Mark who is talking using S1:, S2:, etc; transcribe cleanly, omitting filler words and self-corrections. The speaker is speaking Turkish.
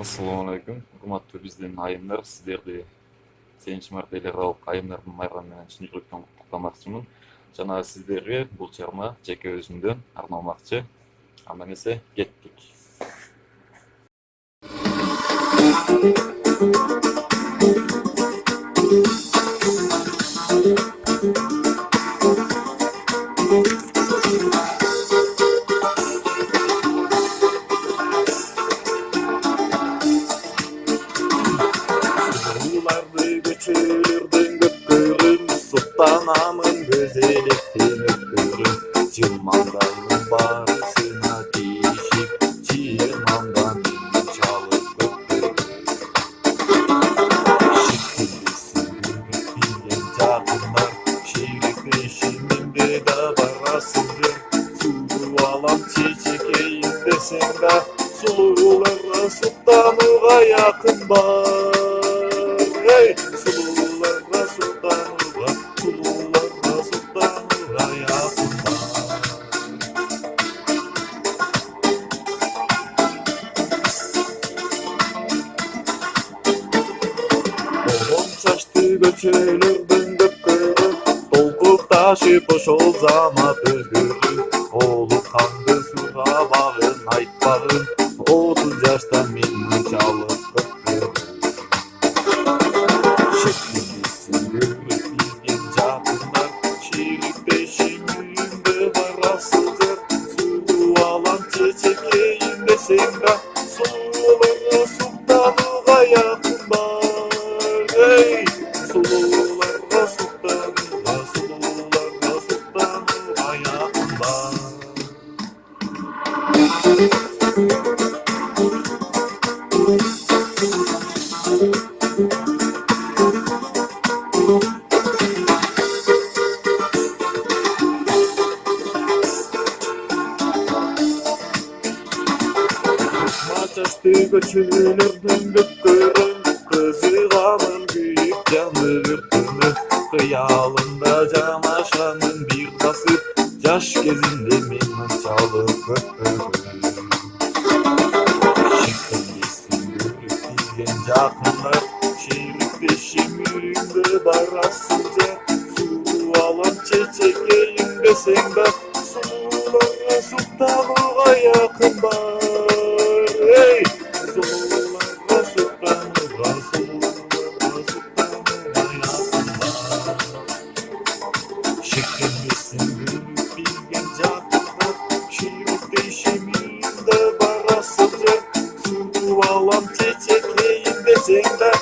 S1: Assalamu alaikum. Урматтуу биздин айымдар, сиздерди сегизинчи марта эле кабыл айымдардын майрамы менен чын жүрөктөн куттуктамакчымын. Жана сиздерге бул чыгарма жеке өзүмдөн арналмакчы. Анда эмесе кеттик. Sulardı göçülürdün gökkörün, sultanamın gözeliktin öpkörün. Çırmandanın barısına değişip, çırmandan çalıp öpkörün. Şıkkılısın gülüp bilgen çakırlar, şehirlik eşiminde de barasıdır. Sulu alan çiçekeyim desen de, sululara sultanığa yakın var. Hey, sululara sultanığa, sululara sultanığa yakın var. Oğlum çaştı göçelirden gökkörü, dolgup taşı boş olzamadı görü. Oğlu kandı sura bağın, ayt bağın, 30 yaştan minni çalıp gökkörü. Şekillisin görüp bilgen çapınlar, şiirlik peşiminde varasıdır. Sulu alan çiçekeyim desen de, sululara sultanığa yakın var. Hey, sululara sultanığa, sululara sultanığa yakın var. Çaştı göçülürdün gökkörün, kızığamın büyük canı ürtünü. Kıyalında camaşanın bir basıp, yaş gezinde minnan çalıp gökkörün. Şıkkıllisin görüp bilgen cakınlar, şehirlik peşiminde barasıca. Sulu alan çiçekeyim desen de, sululara sultanığa yakın var. Hey, sululara sultanığa, sululara sultanığa yakın var. Şıkkıllisin görüp bilgen cakınlar, şehirlik peşiminde barasıca. Sulu alan çiçekeyim desen de,